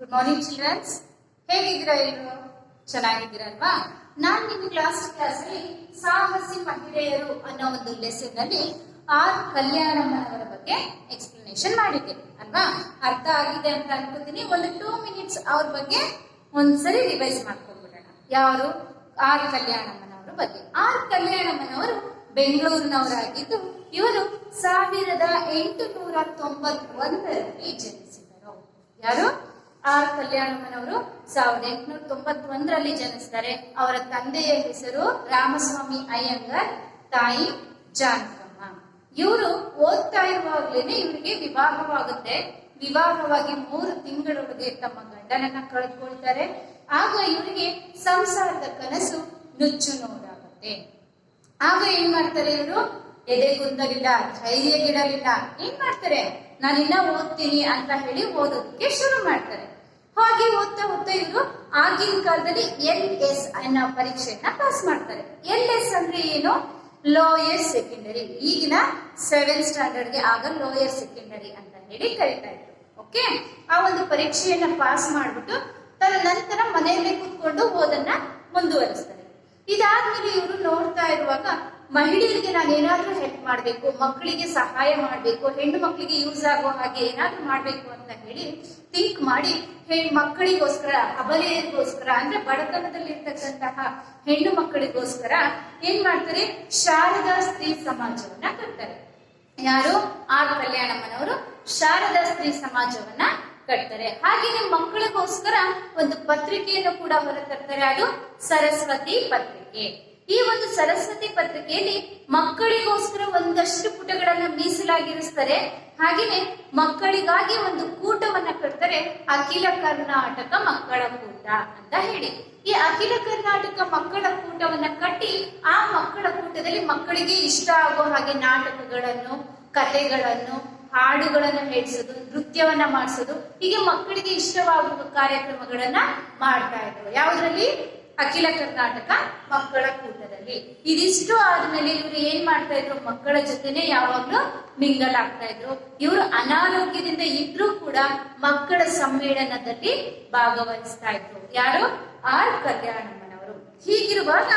Good morning children's. ಹೇಗಿದ್ದೀರಾ ಎಲ್ಲರೂ? ಚೆನ್ನಾಗಿದ್ದೀರಾ ಅಲ್ವಾ? ನಾನು ನಿಮಗೆ ಲಾಸ್ಟ್ ಕ್ಲಾಸ್ ಅಲ್ಲಿ ಸಾಹಸಿ ಮಹಿಳೆಯರು ಅನ್ನೋ ಒಂದು ಲೆಸನ್ ಅಲ್ಲಿ ಆರ್ ಕಲ್ಯಾಣಮ್ಮನವರ ಬಗ್ಗೆ ಎಕ್ಸ್ಪ್ಲನೇಷನ್ ಮಾಡಿದ್ದೆ ಅಲ್ವಾ? ಅರ್ಥ ಆಗಿದೆ ಅಂತ ಅನ್ಕೋತೀನಿ. ಒಂದು 2 minutes ಅವ್ರ ಬಗ್ಗೆ ಒಂದ್ಸರಿ ರಿವೈಸ್ ಮಾಡ್ಕೊಂಡ್ಬಿಡೋಣ. ಯಾರು? ಆರ್ ಕಲ್ಯಾಣಮ್ಮನವರ ಬಗ್ಗೆ. ಆರ್ ಕಲ್ಯಾಣಮ್ಮನವರು ಬೆಂಗಳೂರಿನವರಾಗಿದ್ದು ಇವರು 1891ರಲ್ಲಿ ಜನಿಸಿದರು. ಯಾರು? ಆರ್ ಕಲ್ಯಾಣಮ್ಮನವರು 1891ರಲ್ಲಿ ಜನಿಸ್ತಾರೆ. ಅವರ ತಂದೆಯ ಹೆಸರು ರಾಮಸ್ವಾಮಿ ಅಯ್ಯಂಗಾರ್, ತಾಯಿ ಜಾನಕಮ್ಮ. ಇವರು ಓದ್ತಾ ಇರುವಾಗ್ಲೇನೆ ಇವರಿಗೆ ವಿವಾಹವಾಗುತ್ತೆ. ವಿವಾಹವಾಗಿ 3 ತಿಂಗಳೊಳಗೆ ತಮ್ಮ ಗಂಡನನ್ನ ಕಳೆದುಕೊಳ್ತಾರೆ. ಆಗ ಇವರಿಗೆ ಸಂಸಾರದ ಕನಸು ನುಚ್ಚು ನೂರಾಗುತ್ತೆ. ಆಗ ಏನ್ ಮಾಡ್ತಾರೆ ಇವರು? ಎದೆಗುಂದಲಿಲ್ಲ, ಧೈರ್ಯಗಿಡಲಿಲ್ಲ. ಏನ್ ಮಾಡ್ತಾರೆ? ನಾನಿನ್ನ ಓದ್ತೀನಿ ಅಂತ ಹೇಳಿ ಓದೋದಕ್ಕೆ ಶುರು ಮಾಡ್ತಾರೆ. ಹಾಗೆ ಓದ್ತಾ ಇವರು ಆಗಿನ ಕಾಲದಲ್ಲಿ LS ಅನ್ನೋ ಪರೀಕ್ಷೆಯನ್ನ ಪಾಸ್ ಮಾಡ್ತಾರೆ. LS ಅಂದ್ರೆ ಏನು? Lower secondary. ಈಗಿನ 7th ಸ್ಟ್ಯಾಂಡರ್ಡ್ಗೆ ಆಗ ಲೋಯರ್ ಸೆಕೆಂಡರಿ ಅಂತ ಹೇಳಿ ಕರೀತಾ ಇದ್ರು. ಓಕೆ, ಆ ಒಂದು ಪರೀಕ್ಷೆಯನ್ನ ಪಾಸ್ ಮಾಡ್ಬಿಟ್ಟು ನಂತರ ಮನೆಯಲ್ಲೇ ಕೂತ್ಕೊಂಡು ಓದನ್ನ ಮುಂದುವರಿಸ್ತಾರೆ. ಇದಾದ್ಮೇಲೆ ಇವರು ನೋಡ್ತಾ ಇರುವಾಗ ಮಹಿಳೆಯರಿಗೆ ನಾನು ಏನಾದ್ರೂ ಹೆಲ್ಪ್ ಮಾಡ್ಬೇಕು, ಮಕ್ಕಳಿಗೆ ಸಹಾಯ ಮಾಡ್ಬೇಕು, ಹೆಣ್ಣು ಮಕ್ಕಳಿಗೆ ಯೂಸ್ ಆಗೋ ಹಾಗೆ ಏನಾದ್ರೂ ಮಾಡ್ಬೇಕು ಅಂತ ಹೇಳಿ ಥಿಂಕ್ ಮಾಡಿ ಮಕ್ಕಳಿಗೋಸ್ಕರ, ಅಬಲೆಯರಿಗೋಸ್ಕರ ಅಂದ್ರೆ ಬಡತನದಲ್ಲಿ ಇರ್ತಕ್ಕಂತಹ ಹೆಣ್ಣು ಮಕ್ಕಳಿಗೋಸ್ಕರ ಏನ್ ಮಾಡ್ತಾರೆ? ಶಾರದಾ ಸ್ತ್ರೀ ಸಮಾಜವನ್ನ ಕಟ್ತಾರೆ. ಯಾರು? ಆರ್ ಕಲ್ಯಾಣಮ್ಮನವರು ಶಾರದಾ ಸ್ತ್ರೀ ಸಮಾಜವನ್ನ ಕಟ್ತಾರೆ. ಹಾಗೆಯೇ ಮಕ್ಕಳಿಗೋಸ್ಕರ ಒಂದು ಪತ್ರಿಕೆಯನ್ನು ಕೂಡ ಹೊರತರ್ತಾರೆ. ಅದು ಸರಸ್ವತಿ ಪತ್ರಿಕೆ. ಈ ಒಂದು ಸರಸ್ವತಿ ಪತ್ರಿಕೆಯಲ್ಲಿ ಮಕ್ಕಳಿಗೋಸ್ಕರ ಒಂದಷ್ಟು ಪುಟಗಳನ್ನ ಮೀಸಲಾಗಿರಿಸ್ತಾರೆ. ಹಾಗೆಯೇ ಮಕ್ಕಳಿಗಾಗಿ ಒಂದು ಕೂಟವನ್ನ ಕಟ್ತಾರೆ, ಅಖಿಲ ಕರ್ನಾಟಕ ಮಕ್ಕಳ ಕೂಟ ಅಂತ ಹೇಳಿ. ಈ ಅಖಿಲ ಕರ್ನಾಟಕ ಮಕ್ಕಳ ಕೂಟವನ್ನ ಕಟ್ಟಿ ಆ ಮಕ್ಕಳ ಕೂಟದಲ್ಲಿ ಮಕ್ಕಳಿಗೆ ಇಷ್ಟ ಆಗೋ ಹಾಗೆ ನಾಟಕಗಳನ್ನು, ಕಥೆಗಳನ್ನು, ಹಾಡುಗಳನ್ನು ಹೇಳಿಸೋದು, ನೃತ್ಯವನ್ನ ಮಾಡಿಸೋದು, ಹೀಗೆ ಮಕ್ಕಳಿಗೆ ಇಷ್ಟವಾಗುವ ಕಾರ್ಯಕ್ರಮಗಳನ್ನ ಮಾಡ್ತಾ ಇದ್ರು. ಯಾವುದ್ರಲ್ಲಿ? ಅಖಿಲ ಕರ್ನಾಟಕ ಮಕ್ಕಳ ಕೂಟದಲ್ಲಿ. ಇದಿಷ್ಟು ಆದ್ಮೇಲೆ ಇವರು ಏನ್ ಮಾಡ್ತಾ ಇದ್ರು? ಮಕ್ಕಳ ಜೊತೆನೆ ಯಾವಾಗ್ಲೂ ಮಿಂಗಲ್ ಆಗ್ತಾ ಇದ್ರು. ಇವರು ಅನಾರೋಗ್ಯದಿಂದ ಇದ್ರೂ ಕೂಡ ಮಕ್ಕಳ ಸಮ್ಮೇಳನದಲ್ಲಿ ಭಾಗವಹಿಸ್ತಾ ಇದ್ರು. ಯಾರು? ಆರ್ ಕಲ್ಯಾಣಮ್ಮನವರು. ಹೀಗಿರುವಾಗ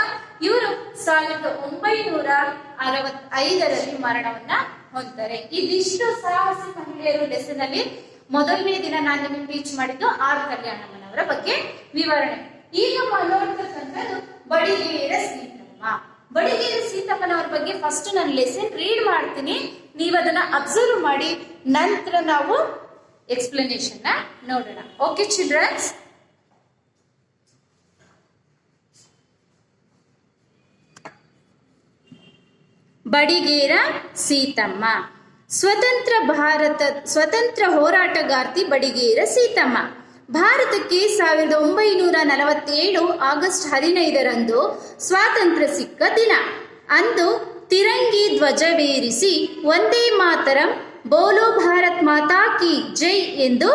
ಇವರು 1965ರಲ್ಲಿ ಮರಣವನ್ನ ಹೊಂದ್ತಾರೆ. ಇದಿಷ್ಟು ಸಾಹಸಿ ಮಹಿಳೆಯರು ಲೆಸನ್ ಅಲ್ಲಿ ಮೊದಲನೇ ದಿನ ನಾನು ನಿಮಗೆ ಟೀಚ್ ಮಾಡಿದ್ದು ಆರ್ ಕಲ್ಯಾಣಮ್ಮನವರ ಬಗ್ಗೆ ವಿವರಣೆ. ಈಗ ನೋಡ್ತಕ್ಕಂಥದ್ದು ಬಡಿಗೇರ ಸೀತಮ್ಮ. ಬಡಿಗೇರ ಸೀತಮ್ಮನವರ ಬಗ್ಗೆ ಫಸ್ಟ್ ನಾನು ಲೆಸನ್ ರೀಡ್ ಮಾಡ್ತೀನಿ, ನೀವು ಅದನ್ನ ಅಬ್ಸರ್ವ್ ಮಾಡಿ, ನಂತರ ನಾವು ಎಕ್ಸ್ಪ್ಲನೇಷನ್ ನೋಡೋಣ. Okay childrens? ಬಡಿಗೇರ ಸೀತಮ್ಮ. ಸ್ವತಂತ್ರ ಹೋರಾಟಗಾರ್ತಿ ಬಡಿಗೇರ ಸೀತಮ್ಮ ಭಾರತಕ್ಕೆ 1947 ಆಗಸ್ಟ್ 15ರಂದು ಸ್ವಾತಂತ್ರ್ಯ ಸಿಕ್ಕ ದಿನ. ಅಂದು ತಿರಂಗಿ ಧ್ವಜವೇರಿಸಿ ವಂದೇ ಮಾತರಂ, ಬೋಲೋ ಭಾರತ್ ಮಾತಾ ಕಿ ಜೈ ಎಂದು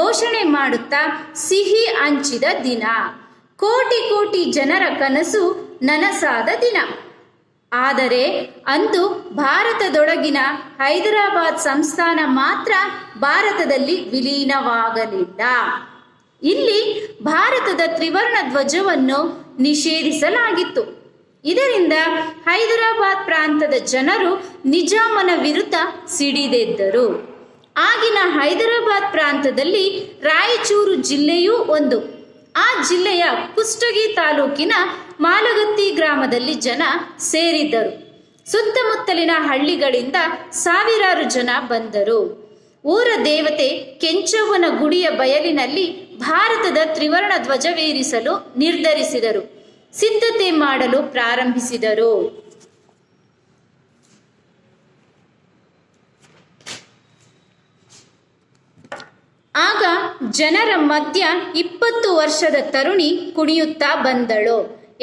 ಘೋಷಣೆ ಮಾಡುತ್ತಾ ಸಿಹಿ ಹಂಚಿದ ದಿನ. ಕೋಟಿ ಕೋಟಿ ಜನರ ಕನಸು ನನಸಾದ ದಿನ. ಆದರೆ ಅಂದು ಭಾರತದೊಳಗಿನ ಹೈದರಾಬಾದ್ ಸಂಸ್ಥಾನ ಮಾತ್ರ ಭಾರತದಲ್ಲಿ ವಿಲೀನವಾಗಲಿಲ್ಲ. ಇಲ್ಲಿ ಭಾರತದ ತ್ರಿವರ್ಣ ಧ್ವಜವನ್ನು ನಿಷೇಧಿಸಲಾಗಿತ್ತು. ಇದರಿಂದ ಹೈದರಾಬಾದ್ ಪ್ರಾಂತದ ಜನರು ನಿಜಾಮನ ವಿರುದ್ಧ ಸಿಡಿದೆದ್ದರು. ಆಗಿನ ಹೈದರಾಬಾದ್ ಪ್ರಾಂತದಲ್ಲಿ ರಾಯಚೂರು ಜಿಲ್ಲೆಯೂ ಒಂದು. ಆ ಜಿಲ್ಲೆಯ ಕುಷ್ಟಗಿ ತಾಲೂಕಿನ ಮಾಲಗತ್ತಿ ಗ್ರಾಮದಲ್ಲಿ ಜನ ಸೇರಿದ್ದರು. ಸುತ್ತಮುತ್ತಲಿನ ಹಳ್ಳಿಗಳಿಂದ ಸಾವಿರಾರು ಜನ ಬಂದರು. ಊರ ದೇವತೆ ಕೆಂಚವ್ವನ ಗುಡಿಯ ಬಯಲಿನಲ್ಲಿ ಭಾರತದ ತ್ರಿವರ್ಣ ಧ್ವಜವೇರಿಸಲು ನಿರ್ಧರಿಸಿದರು. ಸಿದ್ಧತೆ ಮಾಡಲು ಪ್ರಾರಂಭಿಸಿದರು. ಆಗ ಜನರ ಮಧ್ಯ 20 ವರ್ಷದ ತರುಣಿ ಕುಣಿಯುತ್ತಾ ಬಂದಳು.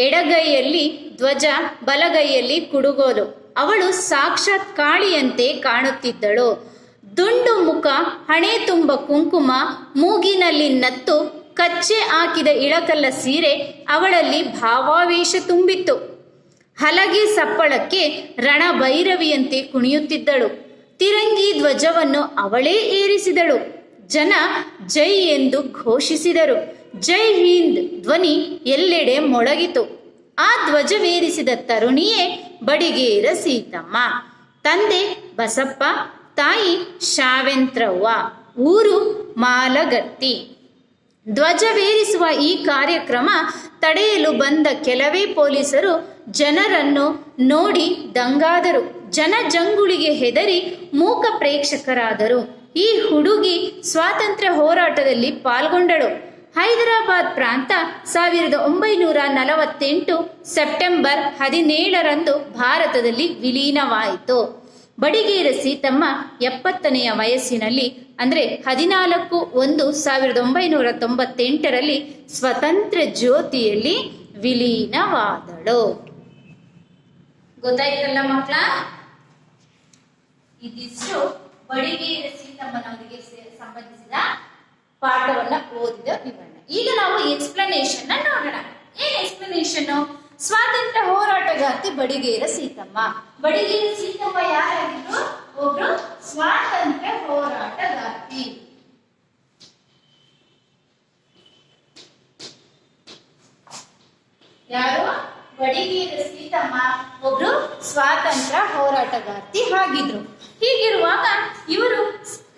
ಎಡಗೈಯಲ್ಲಿ ಧ್ವಜ, ಬಲಗೈಯಲ್ಲಿ ಕುಡುಗೋಲು. ಅವಳು ಸಾಕ್ಷಾತ್ ಕಾಳಿಯಂತೆ ಕಾಣುತ್ತಿದ್ದಳು. ದುಂಡು ಮುಖ, ಹಣೆ ತುಂಬ ಕುಂಕುಮ, ಮೂಗಿನಲ್ಲಿ ನತ್ತು, ಕಚ್ಚೆ ಹಾಕಿದ ಇಳಕಲ್ಲ ಸೀರೆ ಅವಳಲ್ಲಿ ಭಾವಾವೇಶ ತುಂಬಿತ್ತು. ಹಲಗೆ ಸಪ್ಪಳಕ್ಕೆ ರಣಭೈರವಿಯಂತೆ ಕುಣಿಯುತ್ತಿದ್ದಳು. ತಿರಂಗಿ ಧ್ವಜವನ್ನು ಅವಳೇ ಏರಿಸಿದಳು. ಜನ ಜೈ ಎಂದು ಘೋಷಿಸಿದರು. ಜೈ ಹಿಂದ್ ಧ್ವನಿ ಎಲ್ಲೆಡೆ ಮೊಳಗಿತು. ಆ ಧ್ವಜವೇರಿಸಿದ ತರುಣಿಯೇ ಬಡಿಗೇರ ಸೀತಮ್ಮ. ತಂದೆ ಬಸಪ್ಪ, ತಾಯಿ ಶಾವೆಂತ್ರವ್ವ, ಊರು ಮಾಲಗತ್ತಿ. ಧ್ವಜವೇರಿಸುವ ಈ ಕಾರ್ಯಕ್ರಮ ತಡೆಯಲು ಬಂದ ಕೆಲವೇ ಪೊಲೀಸರು ಜನರನ್ನು ನೋಡಿ ದಂಗಾದರು. ಜನಜಂಗುಳಿಗೆ ಹೆದರಿ ಮೂಕ ಪ್ರೇಕ್ಷಕರಾದರು. ಈ ಹುಡುಗಿ ಸ್ವಾತಂತ್ರ್ಯ ಹೋರಾಟದಲ್ಲಿ ಪಾಲ್ಗೊಂಡಳು. ಹೈದರಾಬಾದ್ ಪ್ರಾಂತ 1948 ಸೆಪ್ಟೆಂಬರ್ 17ರಂದು ಭಾರತದಲ್ಲಿ ವಿಲೀನವಾಯಿತು. ಬಡಿಗೇರ ಸೀತಮ್ಮ 70ನೆಯ ವಯಸ್ಸಿನಲ್ಲಿ ಅಂದರೆ 14/1/1998ರಲ್ಲಿ ಸ್ವತಂತ್ರ ಜ್ಯೋತಿಯಲ್ಲಿ ವಿಲೀನವಾದಳು. ಗೊತ್ತಾಯ್ತಲ್ಲ ಮಕ್ಕಳ? ಇದಿಷ್ಟು ಬಡಿಗೇರ ಸೀತಮ್ಮನವರಿಗೆ ಸಂಬಂಧಿಸಿದ ಪಾಠವನ್ನ ಓದಿದ ವಿವರಣೆ. ಈಗ ನಾವು ಎಕ್ಸ್ಪ್ಲನೇಷನ್ ನೋಡೋಣ. ಏನ್ ಎಕ್ಸ್ಪ್ಲನೇಷನ್? ಸ್ವಾತಂತ್ರ್ಯ ಹೋರಾಟಗಾರ್ತಿ ಬಡಿಗೇರ ಸೀತಮ್ಮ. ಬಡಿಗೇರ ಸೀತಮ್ಮ ಯಾರಾಗಿದ್ರು? ಒಬ್ರು ಸ್ವಾತಂತ್ರ್ಯ ಹೋರಾಟಗಾರ್ತಿ. ಯಾರು? ಬಡಿಗೇರ ಸೀತಮ್ಮ ಒಬ್ರು ಸ್ವಾತಂತ್ರ್ಯ ಹೋರಾಟಗಾರ್ತಿ ಆಗಿದ್ರು. ಹೀಗಿರುವಾಗ ಇವರು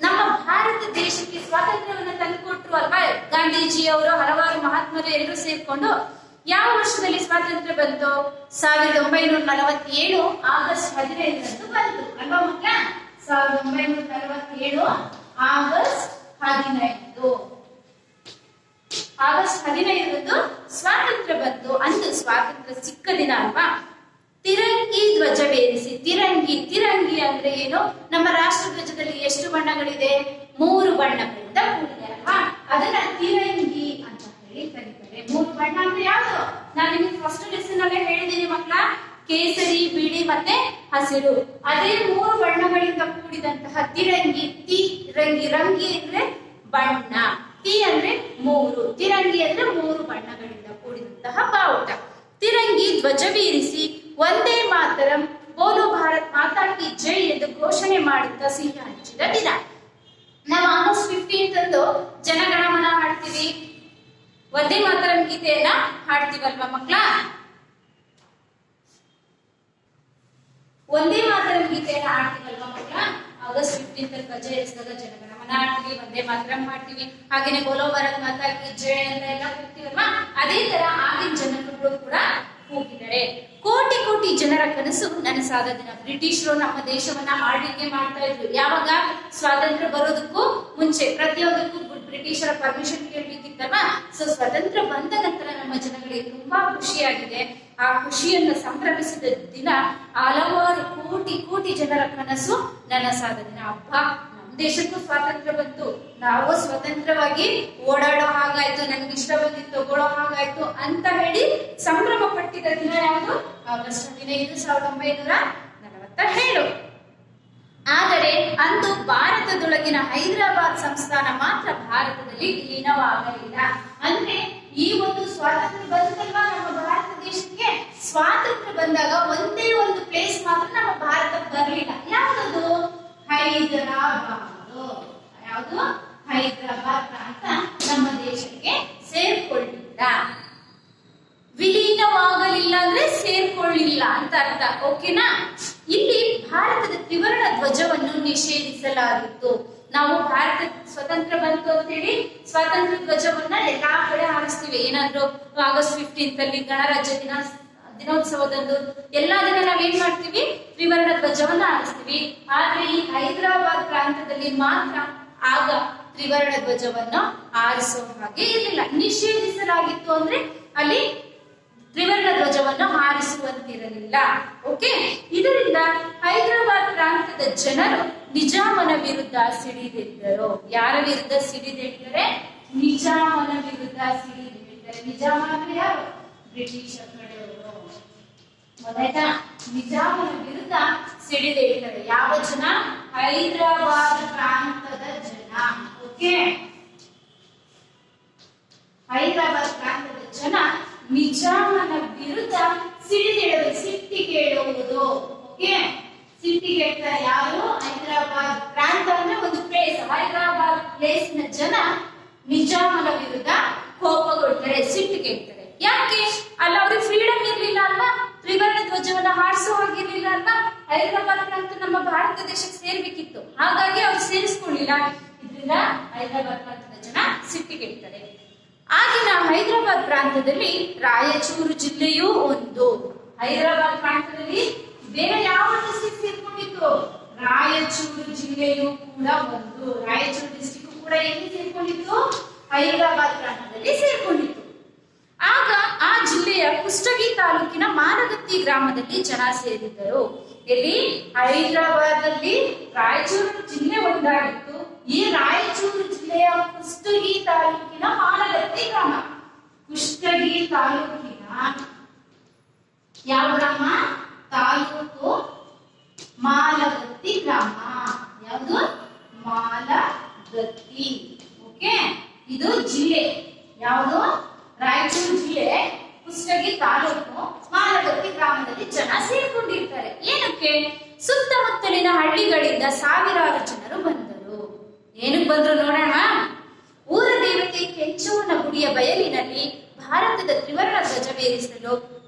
ನಮ್ಮ ಭಾರತ ದೇಶಕ್ಕೆ ಸ್ವಾತಂತ್ರ್ಯವನ್ನು ತಂದುಕೊಟ್ರು ಅಲ್ವಾ? ಗಾಂಧೀಜಿಯವರು, ಹಲವಾರು ಮಹಾತ್ಮರು ಎಲ್ಲರೂ ಸೇರ್ಕೊಂಡು ಯಾವ ವರ್ಷದಲ್ಲಿ ಸ್ವಾತಂತ್ರ್ಯ ಬಂತು? 1947 ಆಗಸ್ಟ್ 15ರಂದು ಬಂತು ಅಲ್ವಾ ಮಕ್ಕಳ? 1947 ಆಗಸ್ಟ್ 15 ಆಗಸ್ಟ್ 15ರಂದು ಸ್ವಾತಂತ್ರ್ಯ ಬಂತು. ಅಂದು ಸ್ವಾತಂತ್ರ್ಯ ಸಿಕ್ಕ ದಿನ ಅಲ್ವಾ? ತಿರಂಗಿ ಧ್ವಜವೇರಿಸಿ. ತಿರಂಗಿ ಅಂದ್ರೆ ಏನು? ನಮ್ಮ ರಾಷ್ಟ್ರ ಧ್ವಜದಲ್ಲಿ ಎಷ್ಟು ಬಣ್ಣಗಳಿದೆ? 3 ಬಣ್ಣಗಳಿಂದ ಕೂಡಿದೆ ಅಲ್ವಾ? ಅದನ್ನ ತಿರಂಗಿ ಅಂತ ಹೇಳಿ ಕರೀತಾರೆ. 3 ಬಣ್ಣ ಅಂದ್ರೆ ಯಾವುದು? ನಾನು ನಿಮಗೆ ಫಸ್ಟ್ ಲೆಸನ್ ಅಲ್ಲೇ ಹೇಳಿದ್ದೀನಿ ಮಕ್ಕಳ. ಕೇಸರಿ, ಬಿಳಿ ಮತ್ತೆ ಹಸಿರು. ಅದೇ 3 ಬಣ್ಣಗಳಿಂದ ಕೂಡಿದಂತಹ ತಿರಂಗಿ. ರಂಗಿ ಅಂದ್ರೆ ಬಣ್ಣ, ತಿ ಅಂದ್ರೆ 3, ತಿರಂಗಿ ಅಂದ್ರೆ 3 ಬಣ್ಣಗಳಿಂದ ಕೂಡಿದಂತಹ ಬಾವುಟ. ತಿರಂಗಿ ಧ್ವಜವೀರಿಸಿ ಒಂದೇ ಮಾತರಂ, ಬೋಲೋ ಭಾರತ್ ಮಾತಾ ಕಿ ಜೈ ಎಂದು ಘೋಷಣೆ ಮಾಡುತ್ತಾ ಸಿಹಿ ಹಂಚಿದ ದಿನ. ನಾವು ಆಗಸ್ಟ್ 15 ಅಂದು ಜನಗಣಮನ ಹಾಡ್ತೀವಿ, ಒಂದೇ ಮಾತರಂ ಗೀತೆಯನ್ನ ಹಾಡ್ತೀವಲ್ವಾ ಮಕ್ಕಳ? ಒಂದೇ ಮಾತರಂ ಗೀತೆಯನ್ನ ಹಾಡ್ತೀವಲ್ವಾ ಮಕ್ಕಳ? ಆಗಸ್ಟ್ 15 ಧ್ವಜ ಏರಿಸಿದಾಗ ಜನಗಣಮನ ಹಾಡ್ತೀವಿ, ಒಂದೇ ಮಾತರಂ ಹಾಡ್ತೀವಿ, ಹಾಗೇನೆ ಬೋಲೋ ಭಾರತ್ ಮಾತಾ ಕಿ ಜೈ ಅಂತ ಎಲ್ಲ ಕೂಗ್ತೀವಲ್ವಾ? ಅದೇ ತರ ಆಗಿನ ಜನಗಳು ಕೂಡ ಕೂಗಿದ್ದಾರೆ. ಕೋಟಿ ಕೋಟಿ ಜನರ ಕನಸು ನನಸಾದ ದಿನ. ಬ್ರಿಟಿಷರು ನಮ್ಮ ದೇಶವನ್ನ ಆಳ್ವಿಕೆ ಮಾಡ್ತಾ ಇದ್ರು. ಯಾವಾಗ? ಸ್ವಾತಂತ್ರ್ಯ ಬರೋದಕ್ಕೂ ಮುಂಚೆ. ಪ್ರತಿಯೊಂದಕ್ಕೂ ಬ್ರಿಟಿಷರ ಪರ್ಮಿಷನ್ ಕೇಳಬೇಕಿತ್ತಲ್ವಾ? ಸೊ ಸ್ವಾತಂತ್ರ್ಯ ಬಂದ ನಂತರ ನಮ್ಮ ಜನಗಳಿಗೆ ತುಂಬಾ ಖುಷಿಯಾಗಿದೆ. ಆ ಖುಷಿಯನ್ನು ಸಂಭ್ರಮಿಸಿದ ದಿನ. ಹಲವಾರು ಕೋಟಿ ಕೋಟಿ ಜನರ ಕನಸು ನನಸಾದ ದಿನ. ಹಬ್ಬ, ದೇಶಕ್ಕೂ ಸ್ವಾತಂತ್ರ್ಯ ಬಂತು, ನಾವು ಸ್ವತಂತ್ರವಾಗಿ ಓಡಾಡೋ ಹಾಗಾಯ್ತು, ನನ್ಗೆ ಇಷ್ಟ ಬಂದಿದ್ದು ತಗೊಳ್ಳೋ ಹಾಗಾಯ್ತು ಅಂತ ಹೇಳಿ ಸಂಭ್ರಮ ಪಟ್ಟಿದ ದಿನ ಯಾವುದು? ಆಗಸ್ಟ್ 15, 1947. ಆದರೆ ಅಂದು ಭಾರತದೊಳಗಿನ ಹೈದರಾಬಾದ್ ಸಂಸ್ಥಾನ ಮಾತ್ರ ಭಾರತದಲ್ಲಿ ವಿಲೀನವಾಗಲಿಲ್ಲ. ಅಂದ್ರೆ ಈ ಒಂದು ಸ್ವಾತಂತ್ರ್ಯ ಬಂದಲ್ವಾ ನಮ್ಮ ಭಾರತ ದೇಶಕ್ಕೆ? ಸ್ವಾತಂತ್ರ್ಯ ಬಂದಾಗ ಒಂದೇ ಒಂದು ಪ್ಲೇಸ್ ಮಾತ್ರ ನಮ್ಮ ಭಾರತಕ್ಕೆ ಬರಲಿಲ್ಲ. ಯಾವುದು? ಹೈದರಾಬಾದ್. ಯಾವುದು? ಹೈದರಾಬಾದ್ ಪ್ರಾಂತ ನಮ್ಮ ದೇಶಕ್ಕೆ ಸೇರ್ಕೊಳ್ಳಿಲ್ಲ. ವಿಲೀನವಾಗಲಿಲ್ಲ ಅಂದ್ರೆ ಸೇರ್ಕೊಳ್ಳಿಲ್ಲ ಅಂತ ಅರ್ಥ. ಓಕೆನಾ? ಇಲ್ಲಿ ಭಾರತದ ತ್ರಿವರ್ಣ ಧ್ವಜವನ್ನು ನಿಷೇಧಿಸಲಾಗಿತ್ತು. ನಾವು ಭಾರತ ಸ್ವತಂತ್ರ ಬಂತು ಅಂತ ಹೇಳಿ ಸ್ವಾತಂತ್ರ್ಯ ಧ್ವಜವನ್ನ ಎಲ್ಲಾ ಕಡೆ ಹಾರಿಸ್ತೀವಿ. ಏನಾದ್ರು ಆಗಸ್ಟ್ 15 ಅಲ್ಲಿ ಗಣರಾಜ್ಯ ದಿನೋತ್ಸವದಂದು ಎಲ್ಲಾ ದಿನ ನಾವೇನ್ ಮಾಡ್ತೀವಿ? ತ್ರಿವರ್ಣ ಧ್ವಜವನ್ನ ಹಾರಿಸ್ತೀವಿ. ಆದ್ರೆ ಈ ಹೈದರಾಬಾದ್ ಪ್ರಾಂತದಲ್ಲಿ ಮಾತ್ರ ಆಗ ತ್ರಿವರ್ಣ ಧ್ವಜವನ್ನ ಹಾರಿಸೋ ಹಾಗೆ ಇರಲಿಲ್ಲ. ನಿಷೇಧಿಸಲಾಗಿತ್ತು ಅಂದ್ರೆ ಅಲ್ಲಿ ತ್ರಿವರ್ಣ ಧ್ವಜವನ್ನು ಹಾರಿಸುವಂತಿರಲಿಲ್ಲ. ಓಕೆ, ಇದರಿಂದ ಹೈದರಾಬಾದ್ ಪ್ರಾಂತದ ಜನರು ನಿಜಾಮನ ವಿರುದ್ಧ ಸಿಡಿದೆದ್ದರು. ಯಾರ ವಿರುದ್ಧ ಸಿಡಿದೆದ್ದರೆ? ನಿಜಾಮನ ವಿರುದ್ಧ ಸಿಡಿದೆದ್ದರೆ. ನಿಜಾಮ ಅಂದ್ರೆ ಯಾರು? ಬ್ರಿಟಿಷ್ ಕಡೆಯವರು. ಮೊದಲಾಯ್ತಾ? ನಿಜಾಮನ ವಿರುದ್ಧ ಸಿಡಿದೆದ್ದರೆ ಯಾವ ಜನ? ಹೈದರಾಬಾದ್ ಪ್ರಾಂತದ ಜನ. ಓಕೆ, ಹೈದರಾಬಾದ್ ಪ್ರಾಂತದ ಜನ ನಿಜಾಮನ ವಿರುದ್ಧ ಸಿಡಿದೇಳುವುದು, ಸಿಟ್ಟಿಗೇಳುವುದು. ಓಕೆ, ಸಿಟ್ಟಿಗೇಳ್ತಾರೆ ಯಾರು? ಹೈದರಾಬಾದ್ ಪ್ರಾಂತ ಅಂದ್ರೆ ಒಂದು ಪ್ಲೇಸ್. ಹೈದರಾಬಾದ್ ಪ್ಲೇಸ್ನ ಜನ ನಿಜಾಮನ ವಿರುದ್ಧ ಕೋಪಗೊಳ್ತಾರೆ, ಸಿಟ್ಟಿಗೆಳ್ತಾರೆ. ಯಾಕೆ? ಅಲ್ಲ ಅವ್ರಿಗೆ ಫ್ರೀಡಮ್ ಇರ್ಲಿಲ್ಲ ಅಲ್ವಾ, ತ್ರಿವರ್ಣ ಧ್ವಜವನ್ನ ಹಾರಿಸೋ ಹಾಗಿರ್ಲಿಲ್ಲ ಅಲ್ವಾ. ಹೈದರಾಬಾದ್ ಪ್ರಾಂತ ನಮ್ಮ ಭಾರತ ದೇಶಕ್ಕೆ ಸೇರ್ಬೇಕಿತ್ತು, ಹಾಗಾಗಿ ಅವ್ರು ಸೇರಿಸ್ಕೊಳ್ಳಿಲ್ಲ. ಇದರಿಂದ ಹೈದರಾಬಾದ್ ಪ್ರಾಂತದ ಜನ ಸಿಟ್ಟಿಗೆಳ್ತಾರೆ. ಆಗಿನ ಹೈದರಾಬಾದ್ ಪ್ರಾಂತದಲ್ಲಿ ರಾಯಚೂರು ಜಿಲ್ಲೆಯೂ ಒಂದು. ಹೈದರಾಬಾದ್ ಪ್ರಾಂತದಲ್ಲಿ ಬೇರೆ ಯಾವ ಡಿಸ್ಟ್ರಿಕ್ಟ್ ಸೇರ್ಕೊಂಡಿತ್ತು? ರಾಯಚೂರು ಜಿಲ್ಲೆಯೂ ಕೂಡ ಒಂದು. ರಾಯಚೂರು ಡಿಸ್ಟ್ರಿಕ್ಟ್ ಕೂಡ ಎಲ್ಲಿ ಸೇರ್ಕೊಂಡಿತ್ತು? ಹೈದರಾಬಾದ್ ಪ್ರಾಂತದಲ್ಲಿ ಸೇರ್ಕೊಂಡಿತ್ತು. ಆಗ ಆ ಜಿಲ್ಲೆಯ ಕುಷ್ಟಗಿ ತಾಲೂಕಿನ ಮಾನಗತ್ತಿ ಗ್ರಾಮದಲ್ಲಿ ಜನ ಸೇರಿದ್ದರು. ಇಲ್ಲಿ ಹೈದರಾಬಾದಲ್ಲಿ ರಾಯಚೂರು ಜಿಲ್ಲೆ ಒಂದಾಗಿತ್ತು. ಈ ರಾಯಚೂರು ಜಿಲ್ಲೆಯ ಕುಷ್ಟಗಿ ತಾಲೂಕಿನ ಮಾನಗತ್ತಿ ಗ್ರಾಮ. ಕುಷ್ಟಗಿ ತಾಲೂಕಿನ ಯಾವ ಗ್ರಾಮ? ತಾಲೂಕು ಮಾಲಗತ್ತಿ ಗ್ರಾಮ. ಯಾವುದು? ಮಾಲಗತ್ತಿ. ಓಕೆ, ಇದು ಜಿಲ್ಲೆ. ಯಾವುದು? ರಾಯಚೂರು ಜಿಲ್ಲೆ ಕುಷ್ಟಗಿ ತಾಲೂಕು ಮಾಲಗತ್ತಿ ಗ್ರಾಮದಲ್ಲಿ ಜನ ಸೇರ್ಕೊಂಡಿರ್ತಾರೆ. ಏನಕ್ಕೆ? ಸುತ್ತಮುತ್ತಲಿನ ಹಳ್ಳಿಗಳಿಂದ ಸಾವಿರಾರು ಜನರು ಬಂದರು. ಏನಕ್ಕೆ ಬಂದ್ರು ನೋಡೋಣ. ಊರ ದೇವತೆ ಕೆಂಚವ್ವನ ಗುಡಿಯ ಬಯಲಿನಲ್ಲಿ ಭಾರತದ ತ್ರಿವರ್ಣ ಧ್ವಜವೇರಿಸಲು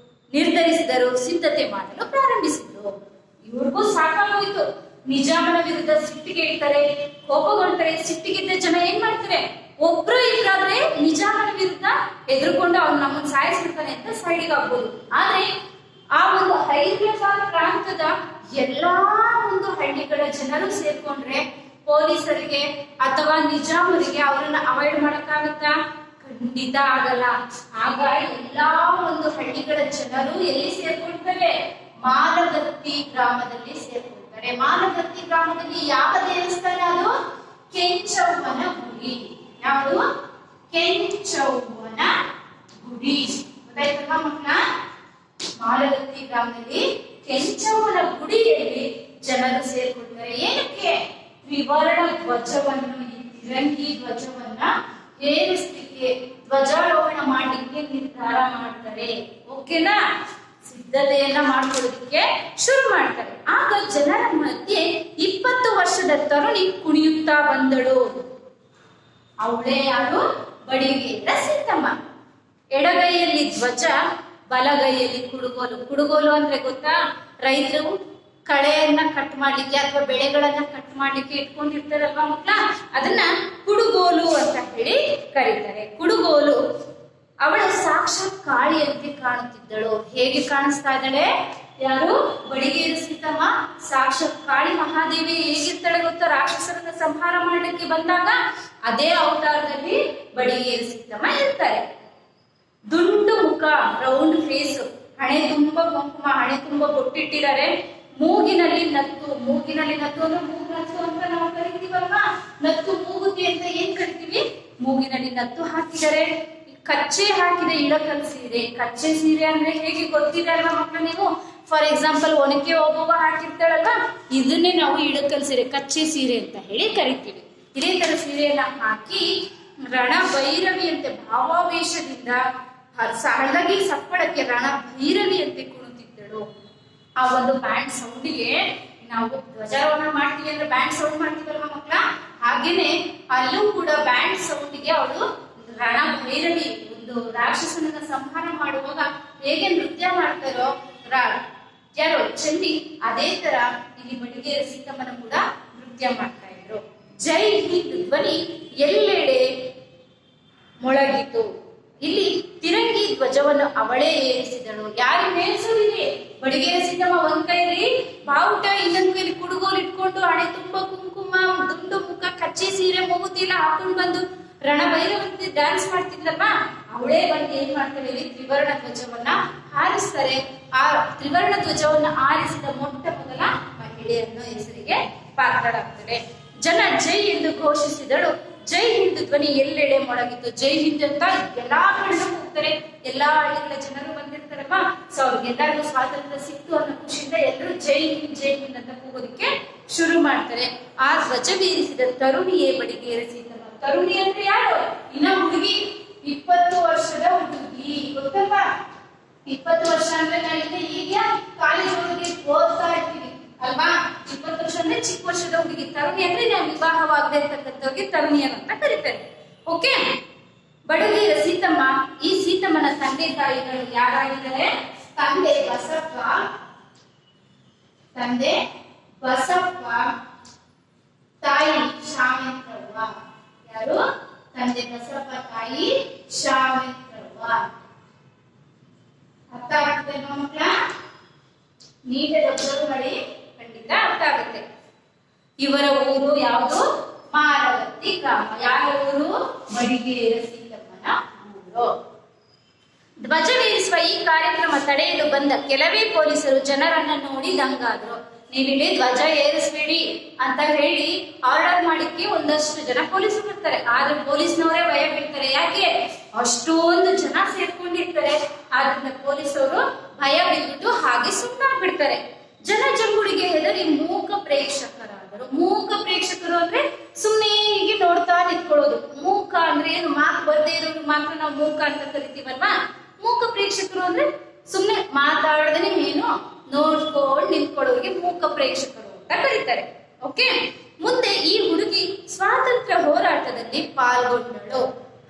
ನಿರ್ಧರಿಸಿದರು, ಸಿದ್ಧತೆ ಮಾಡಲು ಪ್ರಾರಂಭಿಸಿದರು. ಇವ್ರಿಗೂ ಸಾಕಾಗೋಯ್ತು. ನಿಜಾಮನ ವಿರುದ್ಧ ಸಿಟ್ಟಿಗೆಳ್ತಾರೆ, ಕೋಪಗೊಳ್ತಾರೆ. ಸಿಟ್ಟಿಗಿದ್ದ ಜನ ಏನ್ ಮಾಡ್ತಾರೆ? ಒಬ್ರು ಇಲ್ಲಾದ್ರೆ ನಿಜಾಮನ ವಿರುದ್ಧ ಎದುರುಕೊಂಡು ಅವ್ನು ನಮ್ಮನ್ನು ಸಾಯಿಸ್ಬಿಡ್ತಾನೆ ಅಂತ ಸೈಡಿಗೆ ಆಗ್ಬೋದು. ಆದ್ರೆ ಆ ಒಂದು ಹೈದರಾಬಾದ್ ಪ್ರಾಂತದ ಎಲ್ಲಾ ಒಂದು ಹಳ್ಳಿಗಳ ಜನರು ಸೇರ್ಕೊಂಡ್ರೆ ಪೊಲೀಸರಿಗೆ ಅಥವಾ ನಿಜಾಮರಿಗೆ ಅವರನ್ನ ಅವಾಯ್ಡ್ ಮಾಡಕ್ಕಾಗತ್ತಾ? ಖಂಡಿತ ಆಗಲ್ಲ. ಆಗ ಎಲ್ಲಾ ಒಂದು ಹಳ್ಳಿಗಳ ಜನರು ಎಲ್ಲಿ ಸೇರ್ಕೊಳ್ತಾರೆ? ಮಾಲಗತ್ತಿ ಗ್ರಾಮದಲ್ಲಿ ಸೇರ್ಕೊಳ್ತಾರೆ. ಮಾಲಗತ್ತಿ ಗ್ರಾಮದಲ್ಲಿ ಯಾವ ದೇವಸ್ಥಾನ? ಅದು ಕೆಂಚವ್ವನ ಗುಡಿ. ಯಾವುದು? ಕೆಂಚವ್ವನ ಗುಡಿ. ಗೊತ್ತಾಯ್ತಲ್ವಾ ಮಕ್ಕಳ? ಮಾಲಗತ್ತಿ ಗ್ರಾಮದಲ್ಲಿ ಕೆಂಚವ್ವನ ಗುಡಿಯಲ್ಲಿ ಜನರು ಸೇರ್ಕೊಳ್ತಾರೆ. ಏನಕ್ಕೆ? ತ್ರಿವರ್ಣ ಧ್ವಜವನ್ನು, ಈ ತಿರಂಗಿ ಧ್ವಜವನ್ನ ಏರಿಸಲಿಕ್ಕೆ, ಧ್ವಜಾರೋಹಣ ಮಾಡಲಿಕ್ಕೆ ನಿರ್ಧಾರ ಮಾಡ್ತಾರೆ. ಓಕೆನಾ? ಸಿದ್ಧತೆಯನ್ನ ಮಾಡ್ಕೊಳ್ಳೋದಕ್ಕೆ ಶುರು ಮಾಡ್ತಾರೆ. ಆಗ ಜನರ ಮಧ್ಯೆ 20 ವರ್ಷದ ತರುಣಿ ಕುಣಿಯುತ್ತಾ ಬಂದಳು. ಅವಳೇ ಯಾರು? ಬಡಿಗೇರ ಸೀತಮ್ಮ. ಎಡಗೈಯಲ್ಲಿ ಧ್ವಜ, ಬಲಗೈಯಲ್ಲಿ ಕುಡುಗೋಲು. ಕುಡುಗೋಲು ಅಂದ್ರೆ ಗೊತ್ತಾ? ರೈತರು ಕಳೆಯನ್ನ ಕಟ್ ಮಾಡ್ಲಿಕ್ಕೆ ಅಥವಾ ಬೆಳೆಗಳನ್ನ ಕಟ್ ಮಾಡ್ಲಿಕ್ಕೆ ಇಟ್ಕೊಂಡಿರ್ತಾರಲ್ವಾ ಮಕ್ಕಳ, ಅದನ್ನ ಕುಡುಗೋಲು ಅಂತ ಹೇಳಿ ಕರೀತಾರೆ. ಕುಡುಗೋಲು. ಅವಳು ಸಾಕ್ಷಾತ್ ಕಾಳಿಯಂತೆ ಕಾಣುತ್ತಿದ್ದಳು. ಹೇಗೆ ಕಾಣಿಸ್ತಾ ಇದ್ದಾಳೆ? ಯಾರು? ಬಡಿಗೇರ ಸೀತಮ್ಮ ಸಾಕ್ಷಾತ್ ಕಾಳಿ ಮಹಾದೇವಿ ಹೇಗಿರ್ತಾಳೆ ಗೊತ್ತಾ? ರಾಕ್ಷಸರನ್ನ ಸಂಹಾರ ಮಾಡ್ಲಿಕ್ಕೆ ಬಂದಾಗ ಅದೇ ಅವತಾರದಲ್ಲಿ ಬಡಿಗೇರ ಸೀತಮ್ಮ ಇರ್ತಾರೆ. ದುಂಡು ಮುಖ, ರೌಂಡ್ ಫೇಸ್, ಹಣೆ ತುಂಬಾ ಕುಂಕುಮ, ಹಣೆ ತುಂಬಾ ಬೊಟ್ಟಿಟ್ಟಿದ್ದಾರೆ. ಮೂಗಿನಲ್ಲಿ ನತ್ತು. ಮೂಗಿನಲ್ಲಿ ನತ್ತು ಅಂದ್ರೆ ಮೂಗು ನತ್ತು ಅಂತ ನಾವು ಕರಿತೀವಲ್ವಾ? ನತ್ತು ಮೂಗುತಿ ಅಂತ ಏನ್ ಕರಿತೀವಿ? ಮೂಗಿನಲ್ಲಿ ನತ್ತು ಹಾಕಿದ್ದಾರೆ. ಕಚ್ಚೆ ಹಾಕಿದ ಇಳಕಲ್ ಸೀರೆ. ಕಚ್ಚೆ ಸೀರೆ ಅಂದ್ರೆ ಹೇಗೆ ಗೊತ್ತಿದೆ ಅಲ್ವಾ ಮಕ್ಕಳು ನೀವು? ಫಾರ್ ಎಕ್ಸಾಂಪಲ್ ಒನಕೆ ಓಬವ್ವ ಹಾಕಿರ್ತಾಳಲ್ವಾ, ಇದನ್ನೇ ನಾವು ಇಳಕಲ್ ಸೀರೆ, ಕಚ್ಚೆ ಸೀರೆ ಅಂತ ಹೇಳಿ ಕರಿತೀವಿ. ಇದೇ ತರ ಸೀರೆಯನ್ನ ಹಾಕಿ ರಣ ಭೈರವಿಯಂತೆ ಭಾವಾವೇಶದಿಂದ ಹಳಗಿ ಸಪ್ಪಳಕ್ಕೆ ರಣ ಭೈರವಿಯಂತೆ ಕುಣಿತಿದ್ದಳು. ಆ ಒಂದು ಬ್ಯಾಂಡ್ ಸೌಂಡಿಗೆ, ನಾವು ಧ್ವಜಾರೋಹಣ ಮಾಡ್ತೀವಿ ಅಂದ್ರೆ ಬ್ಯಾಂಡ್ ಸೌಂಡ್ ಮಾಡ್ತೀವಲ್ವಾ ಮಕ್ಕಳ, ಹಾಗೇನೆ ಅಲ್ಲೂ ಕೂಡ ಬ್ಯಾಂಡ್ ಸೌಂಡಿಗೆ ಅವಳು ರಣ ಭೈರವಿ ಒಂದು ರಾಕ್ಷಸನನ್ನ ಸಂಹಾರ ಮಾಡುವಾಗ ಹೇಗೆ ನೃತ್ಯ ಮಾಡ್ತಾರೋ ಯಾರೋ ಚಂಡಿ, ಅದೇ ತರ ಇಲ್ಲಿ ಬಡಿಗೇರ ಸೀತಮ್ಮನ ಕೂಡ ನೃತ್ಯ ಮಾಡ್ತಾ ಇದ್ರು. ಜೈ ಹಿಂದ್ ಧ್ವನಿ ಎಲ್ಲೆಡೆ ಮೊಳಗಿತು. ಇಲ್ಲಿ ತಿರಂಗಿ ಧ್ವಜವನ್ನು ಅವಳೇ ಏರಿಸಿದಳು. ಯಾರು ಏರಿಸೋದಿದೆ? ಬಡಿಗೇರ ಸೀತಮ್ಮ ಒಂದ್ ಕೈಯಲ್ಲಿ ಬಾವುಟ, ಇನ್ನೊಂದ್ ಕೈಲಿ ಕುಡುಗೋಲು ಇಟ್ಕೊಂಡು ಹಣೆ ತುಂಬಾ ಕುಂಕುಮ, ದುಂಡು ಮುಖ, ಕಚ್ಚೆ ಸೀರೆ, ಮೂಗುತಿ ಎಲ್ಲ ಹಾಕೊಂಡು ಬಂದು ರಣಭೈರವಂತೆ ಡ್ಯಾನ್ಸ್ ಮಾಡ್ತಿದ್ಲಲ್ವಾ, ಅವಳೇ ಬಂದು ಏನ್ ಮಾಡ್ತಾರೆ? ಇಲ್ಲಿ ತ್ರಿವರ್ಣ ಧ್ವಜವನ್ನ ಹಾರಿಸ್ತಾರೆ. ಆ ತ್ರಿವರ್ಣ ಧ್ವಜವನ್ನ ಆರಿಸಿದ ಮೊಟ್ಟ ಮೊದಲ ಮಹಿಳೆಯನ್ನು ಹೆಸರಿಗೆ ಪಾತ್ರರಾಗ್ತಾರೆ. ಜನ ಜೈ ಎಂದು ಘೋಷಿಸಿದಳು. ಜೈ ಹಿಂದ್ ಧ್ವನಿ ಎಲ್ಲೆಡೆ ಮೊಳಗಿತ್ತು. ಜೈ ಹಿಂದ್ ಅಂತ ಎಲ್ಲಾ ಕಡೆ ಹೋಗ್ತಾರೆ, ಎಲ್ಲಾ ಹಳ್ಳಿಗಳ ಜನರು ಬಂದಿರ್ತಾರಲ್ವಾ, ಸೊ ಅವ್ರಿಗೆಲ್ಲರಿಗೂ ಸ್ವಾತಂತ್ರ್ಯ ಸಿಕ್ತು ಅನ್ನೋ ಖುಷಿಯಿಂದ ಎಲ್ಲರೂ ಜೈ ಹಿಂದ್ ಅಂತ ಕೂಗೋದಿಕ್ಕೆ ಶುರು ಮಾಡ್ತಾರೆ. ಆ ಧ್ವಜ ಬೀರಿಸಿದ ತರುಣಿಯೇ ಬಡಿಗೇರ ಸೀತಮ್ಮ. ತರುಣಿ ಅಂದ್ರೆ ಯಾರು? ಇನ್ನ ಹುಡುಗಿ, 20 ವರ್ಷದ ಹುಡುಗಿ, ಗೊತ್ತಲ್ವಾ? 20 ವರ್ಷ ಅಂದ್ರೆ ನಾವಿಂದ ಈಗ ಕಾಲೇಜ್ ಹುಡುಗಿ ಓದ್ತಾ ಇರ್ತೀವಿ. ಅಲ್ವಾ? 20 ವರ್ಷ ಅಂದ್ರೆ ಚಿಕ್ಕ ವರ್ಷದ ಹುಡುಗಿ. ತರುಣಿ ಅಂದ್ರೆ ನಾವು ವಿವಾಹವಾಗದೇ ಇರ್ತಕ್ಕಂಥವ್ರಿಗೆ ತರುಣಿಯರು ಅಂತ ಕರೀತಾರೆ. ಓಕೆ. ಬಡಗಿಯ ಸೀತಮ್ಮ, ಈ ಸೀತಮ್ಮನ ತಂದೆ ತಾಯಿಗಳು ಯಾರಾಗಿದ್ದಾರೆ? ತಂದೆ ಬಸಪ್ಪ, ತಾಯಿ ಶಾವಂತ್ರವ್ವ. ಯಾರು? ತಂದೆ ಬಸಪ್ಪ, ತಾಯಿ ಶಾವಂತ್ರವ್ವ. ಅರ್ಥ ಆಗ್ತದೆ ಮಕ್ಕಳ? ನೀಟಾಗಿ ಅಬ್ಸರ್ವ್ ಮಾಡಿ, ಖಂಡಿತ ಅರ್ಥ ಆಗುತ್ತೆ. ಇವರ ಊರು ಯಾವುದು? ಮಾರವತ್ತಿ ಗ್ರಾಮ. ಯಾವ ಊರು? ಬಡಿಗೇರ ಸೀತಮ್ಮನ ಊರು. ಧ್ವಜವೇರಿಸುವ ಈ ಕಾರ್ಯಕ್ರಮ ತಡೆಯಲು ಬಂದ ಕೆಲವೇ ಪೊಲೀಸರು ಜನರನ್ನ ನೋಡಿ ದಂಗಾದ್ರು. ನೀವಿಲ್ಲಿ ಧ್ವಜ ಏರಿಸ್ಬೇಡಿ ಅಂತ ಹೇಳಿ ಆರ್ಡರ್ ಮಾಡಿಕ್ಕೆ ಒಂದಷ್ಟು ಜನ ಪೊಲೀಸರು ಬರ್ತಾರೆ. ಆದ್ರೆ ಪೊಲೀಸ್ನವರೇ ಭಯ ಬೀಳ್ತಾರೆ. ಯಾಕೆ? ಅಷ್ಟೊಂದು ಜನ ಸೇರ್ಕೊಂಡಿರ್ತಾರೆ. ಆದ್ರಿಂದ ಪೊಲೀಸರು ಭಯ ಬಿದ್ಬಿಟ್ಟು ಹಾಗೆ ಸುಮ್ಮನಾಗ್ಬಿಡ್ತಾರೆ. ಜನ ಜಂಗುಳಿಗೆ ಹೆದರಿ ಮೂಕ ಪ್ರೇಕ್ಷಕರಾದರು. ಮೂಕ ಪ್ರೇಕ್ಷಕರು ಅಂದ್ರೆ ಸುಮ್ಮನೆ ಹೀಗೆ ನೋಡ್ತಾ ನಿಂತ್ಕೊಳ್ಳೋದು. ಮೂಕ ಅಂದ್ರೆ ಏನು? ಮಾತು ಬರ್ದೇ ಇರೋರು ಮಾತ್ರ ನಾವು ಮೂಕ ಅಂತ ಕರಿತೀವಲ್ವಾ? ಮೂಕ ಪ್ರೇಕ್ಷಕರು ಅಂದ್ರೆ ಸುಮ್ಮನೆ ಮಾತಾಡದೇನೆ ಏನು ನೋಡ್ಕೊಂಡು ನಿಂತ್ಕೊಳ್ಳೋರಿಗೆ ಮೂಕ ಪ್ರೇಕ್ಷಕರು ಅಂತ ಕರೀತಾರೆ. ಓಕೆ. ಮುಂದೆ ಈ ಹುಡುಗಿ ಸ್ವಾತಂತ್ರ್ಯ ಹೋರಾಟದಲ್ಲಿ ಪಾಲ್ಗೊಂಡಳು.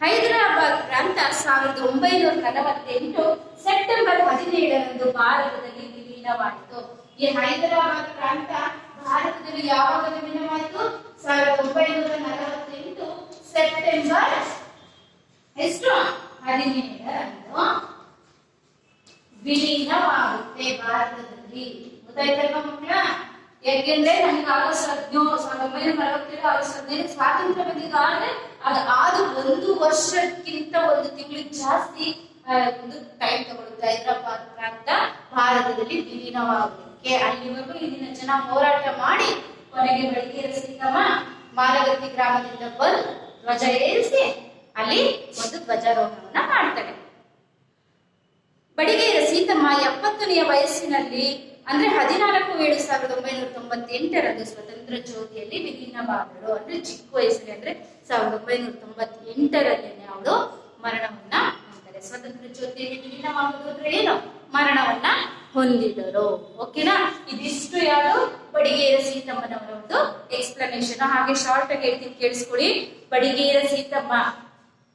ಹೈದರಾಬಾದ್ ಪ್ರಾಂತ 1948 ಸೆಪ್ಟೆಂಬರ್ 17ರಂದು ಭಾರತದಲ್ಲಿ ವಿಲೀನವಾಯಿತು. ಈ ಹೈದರಾಬಾದ್ ಪ್ರಾಂತ ಭಾರತದಲ್ಲಿ ಯಾವಾಗ ವಿಲೀನವಾಯಿತು? 1948 ಸೆಪ್ಟೆಂಬರ್ ಎಷ್ಟು? 17ರಂದು ವಿಲೀನವಾಗುತ್ತೆ ಭಾರತದಲ್ಲಿ. ಗೊತ್ತಾಯ್ತಲ್ವಾ ಮಕ್ಕಳ? ಯಾಕೆಂದ್ರೆ ನಮ್ಗೆ ಆಗಸ್ಟ್ 1947 ಆಗಸ್ಟ್ 15 ಸ್ವಾತಂತ್ರ್ಯ ಬಂದಿದ್ದಾದ್ರೆ ಅದು ಆದ 1 ವರ್ಷಕ್ಕಿಂತ 1 ತಿಂಗಳಿಗೆ ಜಾಸ್ತಿ ಒಂದು ಟೈಮ್ ತಗೊಳುತ್ತೆ ಹೈದರಾಬಾದ್ ಪ್ರಾಂತ ಭಾರತದಲ್ಲಿ ವಿಲೀನವಾಗಲಿಕ್ಕೆ. ಅಲ್ಲಿವರೆಗೂ ಇಲ್ಲಿನ ಜನ ಹೋರಾಟ ಮಾಡಿ ಕೊನೆಗೆ ಬಡಿಗೇರ ಸೀತಮ್ಮ ಮಾರಗತ್ತಿ ಗ್ರಾಮದಿಂದ ಬಂದು ಧ್ವಜ ಏರಿಸಿ ಅಲ್ಲಿ ಒಂದು ಧ್ವಜಾರೋಹಣವನ್ನ ಮಾಡ್ತಾರೆ. ಬಡಿಗೇರ ಸೀತಮ್ಮ 70ನೆಯ ವಯಸ್ಸಿನಲ್ಲಿ ಅಂದ್ರೆ 14/7/1998ರಂದು ಸ್ವತಂತ್ರ ಜ್ಯೋತಿಯಲ್ಲಿ ವಿಲೀನವಾದಳು. ಅಂದ್ರೆ ಚಿಕ್ಕ ವಯಸ್ಸಿನಲ್ಲಿ ಅಂದ್ರೆ 1998ರಲ್ಲಿ ಅವಳು ಮರಣವನ್ನ ಹೊಂದಿದ್ದಾರೆ. ಸ್ವತಂತ್ರ ಜ್ಯೋತಿಯಲ್ಲಿ ವಿಲೀನವಾಗುವುದು ಅಂದ್ರೆ ಏನು? ಮರಣವನ್ನ ಹೊಂದಿದರು. ಓಕೆನಾ? ಇದಿಷ್ಟು ಯಾರು? ಬಡಿಗೇರ ಸೀತಮ್ಮನವರ ಒಂದು ಎಕ್ಸ್ಪ್ಲನೇಷನ್. ಹಾಗೆ ಶಾರ್ಟ್ ಆಗಿ ಹೇಳ್ತೀನಿ, ಕೇಳಿಸ್ಕೊಳ್ಳಿ. ಬಡಿಗೇರ ಸೀತಮ್ಮ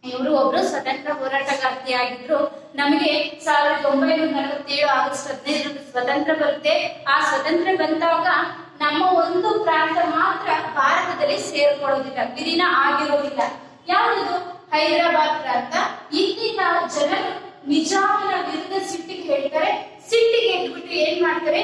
ಇವರು ಒಬ್ರು ಸ್ವತಂತ್ರ ಹೋರಾಟಗಾರ್ತಿ ಆಗಿದ್ರು. ನಮಗೆ 1947 ಆಗಸ್ಟ್ 15ರಂದು ಸ್ವತಂತ್ರ ಬರುತ್ತೆ. ಆ ಸ್ವತಂತ್ರ ಬಂದಾಗ ನಮ್ಮ ಒಂದು ಪ್ರಾಂತ ಮಾತ್ರ ಭಾರತದಲ್ಲಿ ಸೇರ್ಕೊಳ್ಳೋದಿಲ್ಲ, ವಿಲೀನ ಆಗಿರೋದಿಲ್ಲ. ಯಾವುದು? ಹೈದರಾಬಾದ್ ಪ್ರಾಂತ. ಇಲ್ಲಿನ ಜನರು ನಿಜಾಮನ ವಿರುದ್ಧ ಸಿಟ್ಟಿಗೆ ಹೇಳ್ತಾರೆ. ಸಿಟ್ಟಿಗೆ ಎದ್ಬಿಟ್ಟು ಏನ್ ಮಾಡ್ತಾರೆ?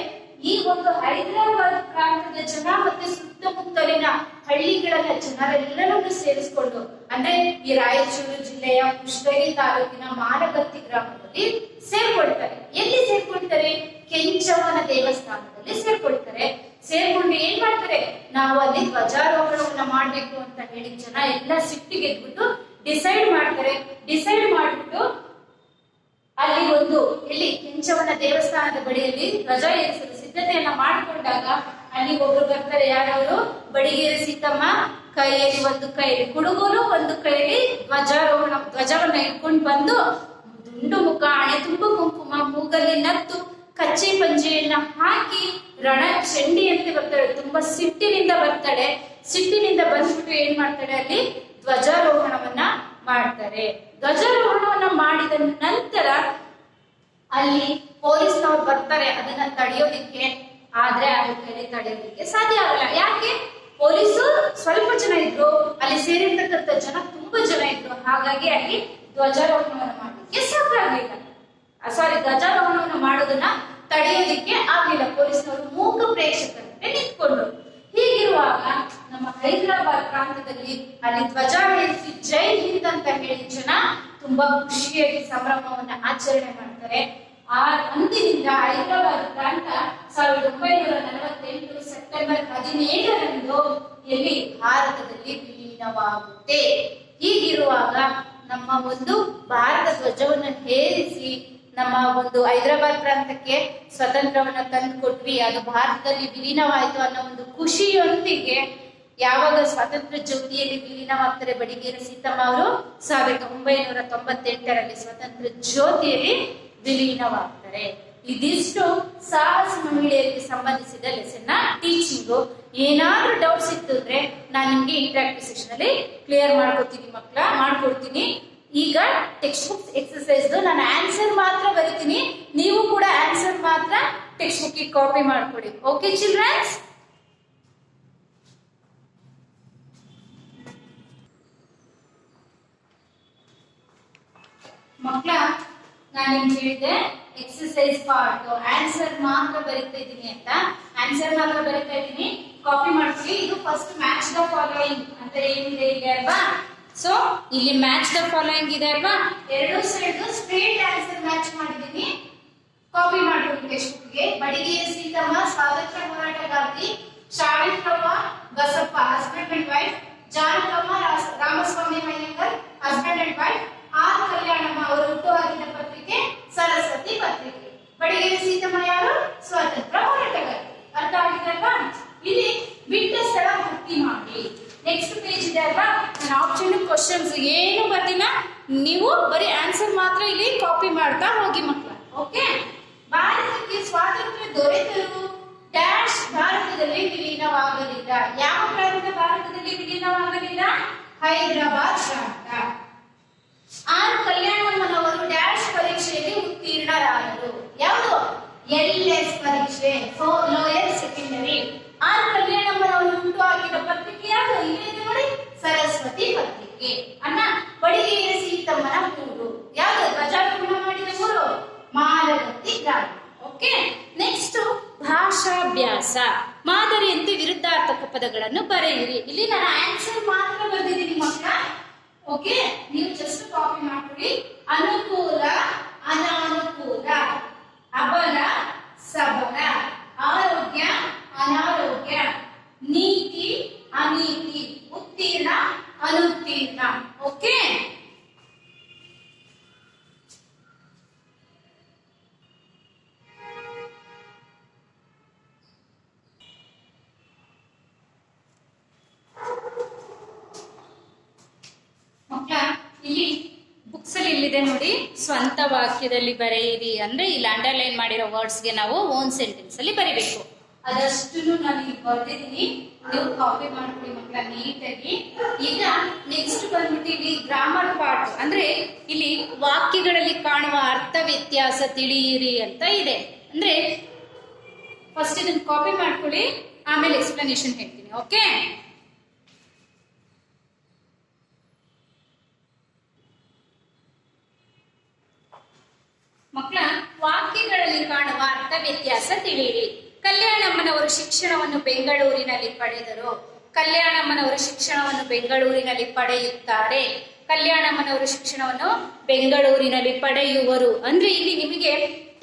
ಈ ಒಂದು ಹೈದರಾಬಾದ್ ಪ್ರಾಂತದ ಜನ ಮತ್ತೆ ಸುತ್ತಮುತ್ತಲಿನ ಹಳ್ಳಿಗಳನ್ನ ಜನರೆಲ್ಲರನ್ನು ಸೇರಿಸಿಕೊಂಡು, ಅಂದ್ರೆ ಈ ರಾಯಚೂರು ಜಿಲ್ಲೆಯ ಕುಷ್ಟಗಿ ತಾಲೂಕಿನ ಮಾರಗತ್ತಿ ಗ್ರಾಮದಲ್ಲಿ ಸೇರ್ಕೊಳ್ತಾರೆ. ಎಲ್ಲಿ ಸೇರ್ಕೊಳ್ತಾರೆ? ಕೆಂಚವನ ದೇವಸ್ಥಾನದಲ್ಲಿ ಸೇರ್ಕೊಳ್ತಾರೆ. ಸೇರ್ಕೊಂಡು ಏನ್ ಮಾಡ್ತಾರೆ? ನಾವು ಅಲ್ಲಿ ಧ್ವಜಾರೋಹಣವನ್ನ ಮಾಡ್ಬೇಕು ಅಂತ ಹೇಳಿ ಜನ ಎಲ್ಲ ಸಿಟ್ಟಿಗೆ ಎದ್ಬಿಟ್ಟು ಡಿಸೈಡ್ ಮಾಡ್ತಾರೆ. ಡಿಸೈಡ್ ಮಾಡ್ಬಿಟ್ಟು ಅಲ್ಲಿ ಒಂದು ಇಲ್ಲಿ ಕೆಂಚವನ ದೇವಸ್ಥಾನದ ಬಳಿಯಲ್ಲಿ ಧ್ವಜ ಏರಿಸಲು ಸಿದ್ಧತೆಯನ್ನ ಮಾಡಿಕೊಂಡಾಗ ಅಲ್ಲಿ ಒಬ್ರು ಬರ್ತಾರೆ. ಯಾರವರು? ಬಡಿಗೇರ ಸೀತಮ್ಮ. ಕೈಯಲ್ಲಿ ಒಂದು ಕೈಯಲ್ಲಿ ಕುಡುಗೋಲು, ಒಂದು ಕೈಯಲ್ಲಿ ಧ್ವಜವನ್ನ ಇಟ್ಕೊಂಡು ಬಂದು ದುಂಡು ಮುಖ, ಹಣೆ ತುಂಬ ಕುಂಕುಮ, ಮೂಗಲ್ಲಿ ನತ್ತು, ಕಚ್ಚೆ ಪಂಜೆಯನ್ನ ಹಾಕಿ ರಣ ಚಂಡಿಯಂತೆ ಬರ್ತಾಳೆ. ತುಂಬಾ ಸಿಟ್ಟಿನಿಂದ ಬರ್ತಾಳೆ. ಸಿಟ್ಟಿನಿಂದ ಬಂದ್ಬಿಟ್ಟು ಏನ್ ಮಾಡ್ತಾಳೆ? ಅಲ್ಲಿ ಧ್ವಜಾರೋಹಣವನ್ನ ಮಾಡ್ತಾರೆ. ಧ್ವಜಾರೋಹಣವನ್ನ ಮಾಡಿದ ನಂತರ ಅಲ್ಲಿ ಪೊಲೀಸ್ನವ್ರು ಬರ್ತಾರೆ ಅದನ್ನ ತಡೆಯೋದಿಕ್ಕೆ. ಆದ್ರೆ ಅವ್ರ ಕೈಲಿ ತಡೆಯೋದಿಕ್ಕೆ ಸಾಧ್ಯ ಆಗಲ್ಲ. ಯಾಕೆ? ಪೊಲೀಸು ಸ್ವಲ್ಪ ಜನ ಇದ್ರು, ಅಲ್ಲಿ ಸೇರಿರ್ತಕ್ಕಂಥ ಜನ ತುಂಬಾ ಜನ ಇದ್ರು. ಹಾಗಾಗಿ ಅಲ್ಲಿ ಧ್ವಜಾರೋಹಣವನ್ನ ಮಾಡಲಿಕ್ಕೆ ಸಾಕಾಗ್ಲಿಲ್ಲ. ಧ್ವಜಾರೋಹಣವನ್ನ ಮಾಡೋದನ್ನ ತಡೆಯೋದಿಕ್ಕೆ ಆಗ್ಲಿಲ್ಲ. ಪೊಲೀಸ್ನವರು ಮೂಕ ಪ್ರೇಕ್ಷಕರಂತೆ ನಿಂತ್ಕೊಂಡ್ರು. ಹೀಗಿರುವಾಗ ನಮ್ಮ ಹೈದರಾಬಾದ್ ಪ್ರಾಂತದಲ್ಲಿ ಅಲ್ಲಿ ಧ್ವಜ ಏರಿಸಿ ಜೈ ಹಿಂದ್ ಅಂತ ಹೇಳಿ ಜನ ತುಂಬಾ ಖುಷಿಯಾಗಿ ಸಂಭ್ರಮವನ್ನ ಆಚರಣೆ ಮಾಡ್ತಾರೆ. ಅಂದಿನಿಂದ ಹೈದರಾಬಾದ್ ಪ್ರಾಂತ 1948 ಸೆಪ್ಟೆಂಬರ್ 17ರಂದು ಎಲ್ಲಿ? ಭಾರತದಲ್ಲಿ ವಿಲೀನವಾಗುತ್ತೆ. ಹೀಗಿರುವಾಗ ನಮ್ಮ ಒಂದು ಭಾರತ ಧ್ವಜವನ್ನು ಹೇರಿಸಿ ನಮ್ಮ ಒಂದು ಹೈದರಾಬಾದ್ ಪ್ರಾಂತಕ್ಕೆ ಸ್ವತಂತ್ರವನ್ನ ತಂದು ಕೊಟ್ವಿ, ಅದು ಭಾರತದಲ್ಲಿ ವಿಲೀನವಾಯಿತು ಅನ್ನೋ ಒಂದು ಖುಷಿಯೊಂದಿಗೆ ಯಾವಾಗ ಸ್ವಾತಂತ್ರ್ಯ ಜ್ಯೋತಿಯಲ್ಲಿ ವಿಲೀನವಾಗ್ತಾರೆ ಬಡಿಗೇರ ಸೀತಮ್ಮ ಅವರು? 1998ರಲ್ಲಿ ಸ್ವತಂತ್ರ ಜ್ಯೋತಿಯಲ್ಲಿ ವಿಲೀನವಾಗ್ತಾರೆ. ಇದಿಷ್ಟು ಸಾಹಸ ಮಹಿಳೆಯರಿಗೆ ಸಂಬಂಧಿಸಿದ ಲೆಸನ್ ಟೀಚಿಂಗು. ಏನಾದ್ರೂ ಡೌಟ್ಸ್ ಇತ್ತು ಅಂದ್ರೆ ನಾನು ನಿಮ್ಗೆ ಇಂಟರಾಕ್ಟಿವ್ ಸೆಷನ್ ಅಲ್ಲಿ ಕ್ಲಿಯರ್ ಮಾಡ್ಕೊಡ್ತೀನಿ. ಈಗ ಟೆಕ್ಸ್ಟ್ ಬುಕ್ಸ್ ಎಕ್ಸರ್ಸೈಸ್ ನಾನು ಆನ್ಸರ್ ಮಾತ್ರ ಬರಿತೀನಿ, ನೀವು ಕೂಡ ಆನ್ಸರ್ ಮಾತ್ರ ಟೆಕ್ಸ್ಟ್ ಬುಕ್ ಕಾಪಿ ಮಾಡ್ಕೊಡಿ. Okay children's? ಮಕ್ಕಳ, ನಾನು ನಿಮ್ಗೆ ಹೇಳಿದೆ ಎಕ್ಸರ್ಸೈಸ್ ಪಾರ್ಟ್ ಆನ್ಸರ್ ಮಾತ್ರ ಬರಿತಾ ಇದ್ದೀನಿ ಅಂತ. ಆನ್ಸರ್ ಮಾತ್ರ ಬರಿತಾ ಇದ್ದೀನಿ, ಕಾಪಿ ಮಾಡ್ಕೊಳ್ಳಿ. ಇದು ಫಸ್ಟ್ ಮ್ಯಾಚ್ ದ ಫಾಲೋಯಿಂಗ್ ಅಂತ ಏನಿದೆ ಇಲ್ಲಿ ಅಲ್ವಾ? ಸೊ ಇಲ್ಲಿ ಮ್ಯಾಚ್ ದ ಫಾಲೋಯಿಂಗ್ ಇದೆ ಅಲ್ವಾ? ಎರಡು ಸೈಡ್ ಸ್ಟ್ರೇಟ್ ಆನ್ಸರ್ ಮ್ಯಾಚ್ ಮಾಡಿದ್ದೀನಿ, ಕಾಪಿ ಮಾಡ್ಕೊಳ್ಳಿ ಟೆಕ್ಸ್ಟ್ ಬುಕ್ಗೆ. ಬಡಿಗೆಯ ಸೀತಮ್ಮ ಸ್ವಾತಂತ್ರ್ಯ ಹೋರಾಟಗಾರ್ತಿ, Savithramma Basappa husband and wife, Janakamma Ramaswamy Iyengar husband and wife, R Kalyanamma ಅವರು ಹುಟ್ಟುಹಾಕಿದ ಪತ್ರಿಕೆ ಸರಸ್ವತಿ ಪತ್ರಿಕೆ. ಬಡಿಗೆಯ ಸೀತಮ್ಮ ಯಾರು? ಸ್ವಾತಂತ್ರ್ಯ ಹೋರಾಟಗಾರ್ತಿ. ಅರ್ಥ ಆಗಿದೆ ಅಲ್ವಾ? ಇಲ್ಲಿ ಬಿಟ್ಟ ಸ್ಥಳ ಭರ್ತಿ ಮಾಡಿ. ನೆಕ್ಸ್ಟ್ ಪೇಜ್ ಇದೆ ಅಲ್ವಾ? ನಾನು ಆಪ್ಷನ್ ಕ್ವಶನ್ಸ್ ಏನು ಬರ್ದಿಲ್ಲ, ನೀವು ಬರೀ ಆನ್ಸರ್ ಮಾತ್ರ ಇಲ್ಲಿ ಕಾಪಿ ಮಾಡ್ತಾ ಹೋಗಿ ಮಕ್ಕಳ. ಓಕೆ? ಭಾರತಕ್ಕೆ ಸ್ವಾತಂತ್ರ್ಯ ದೊರೆತರು ಡ್ಯಾಶ್ ಭಾರತದಲ್ಲಿ ವಿಲೀನವಾಗಲಿಲ್ಲ. ಯಾವ ಪ್ರಾಂತ ಭಾರತದಲ್ಲಿ ವಿಲೀನವಾಗಲಿಲ್ಲ? ಹೈದರಾಬಾದ್ ಪ್ರಾಂತ. ಆರ್ ಕಲ್ಯಾಣಮ್ಮನವರು ಡ್ಯಾಶ್ ಪರೀಕ್ಷೆಯಲ್ಲಿ ಉತ್ತೀರ್ಣರಾದರು. ಯಾವುದು? LS ಪರೀಕ್ಷೆ, ಲೋಯರ್ ಸೆಕೆಂಡರಿ. ಆರ್ ಕಲ್ಯಾಣಮ್ಮನವರು ಹುಟ್ಟು ಹಾಕಿದ ಪತ್ರಿಕೆ ಯಾವುದು? ಇಲ್ಲಿ ನೋಡಿ, ಸರಸ್ವತಿ ಪತ್ರಿಕೆ. ಅಣ್ಣ, ಬಡಿಗೆಯ ಸೀತಮ್ಮನ ಊರು ಯಾವುದು? ಧ್ವಜಾರೋಹಣ ಮಾಡಿದ ಊರು ಮಾಲಗತ್ತಿ ಗ್ರಾಮ. ಓಕೆ? ನೆಕ್ಸ್ಟ್ ಭಾಷಾಭ್ಯಾಸ. ಮಾದರಿಯಂತೆ ವಿರುದ್ಧಾರ್ಥಕ ಪದಗಳನ್ನು ಬರೆಯಿರಿ. ಇಲ್ಲಿ ನಾನು ಆನ್ಸರ್ ಮಾತ್ರ ಬರೆದಿದ್ದೀನಿ ಮಕ್ಕಳ. ಓಕೆ? ನೀವು ಜಸ್ಟ್ ಕಾಪಿ ಮಾಡ್ಕೊಳ್ಳಿ. ಅನುಕೂಲ ಅನಾನುಕೂಲ, ಅಬಲ ಸಬಲ, ಆರೋಗ್ಯ ಅನಾರೋಗ್ಯ, ನೀತಿ ಅನೀತಿ, ಉತ್ತೀರ್ಣ ಅನುತ್ತೀರ್ಣ. ಓಕೆ? ಮಕ್ಕಳ, ಇಲ್ಲಿ ಬುಕ್ಸ್ ಅಲ್ಲಿ ಇಲ್ಲಿದೆ ನೋಡಿ, ಸ್ವಂತ ವಾಕ್ಯದಲ್ಲಿ ಬರೆಯಿರಿ. ಅಂದ್ರೆ ಇಲ್ಲಿ ಅಂಡರ್ಲೈನ್ ಮಾಡಿರೋ ವರ್ಡ್ಸ್ ಗೆ ನಾವು ಓನ್ ಸೆಂಟೆನ್ಸ್ ಅಲ್ಲಿ ಬರಿಬೇಕು. ಅದಷ್ಟು ನಾನು ಇಲ್ಲಿ ಬರ್ದಿದ್ದೀನಿ, ನೀವು ಕಾಪಿ ಮಾಡ್ಕೊಳ್ಳಿ ಮಕ್ಕಳ ನೀಟಾಗಿ. ಈಗ ನೆಕ್ಸ್ಟ್ ಬಂದ್ಬಿಟ್ಟು ಇಲ್ಲಿ ಗ್ರಾಮರ್ ಪಾರ್ಟ್, ಅಂದ್ರೆ ಇಲ್ಲಿ ವಾಕ್ಯಗಳಲ್ಲಿ ಕಾಣುವ ಅರ್ಥ ವ್ಯತ್ಯಾಸ ತಿಳಿಯಿರಿ ಅಂತ ಇದೆ. ಅಂದ್ರೆ ಫಸ್ಟ್ ಇದನ್ನ ಕಾಪಿ ಮಾಡ್ಕೊಳ್ಳಿ, ಆಮೇಲೆ ಎಕ್ಸ್ಪ್ಲನೇಷನ್ ಹೇಳ್ತೀನಿ. ಓಕೆ? ಮಕ್ಕಳ, ವಾಕ್ಯಗಳಲ್ಲಿ ಕಾಣುವ ಅರ್ಥ ವ್ಯತ್ಯಾಸ ತಿಳಿಯಿರಿ. ಕಲ್ಯಾಣಮ್ಮನವರು ಶಿಕ್ಷಣವನ್ನು ಬೆಂಗಳೂರಿನಲ್ಲಿ ಪಡೆದರು. ಕಲ್ಯಾಣಮ್ಮನವರು ಶಿಕ್ಷಣವನ್ನು ಬೆಂಗಳೂರಿನಲ್ಲಿ ಪಡೆಯುತ್ತಾರೆ. ಕಲ್ಯಾಣಮ್ಮನವರು ಶಿಕ್ಷಣವನ್ನು ಬೆಂಗಳೂರಿನಲ್ಲಿ ಪಡೆಯುವರು. ಅಂದ್ರೆ ಇಲ್ಲಿ ನಿಮಗೆ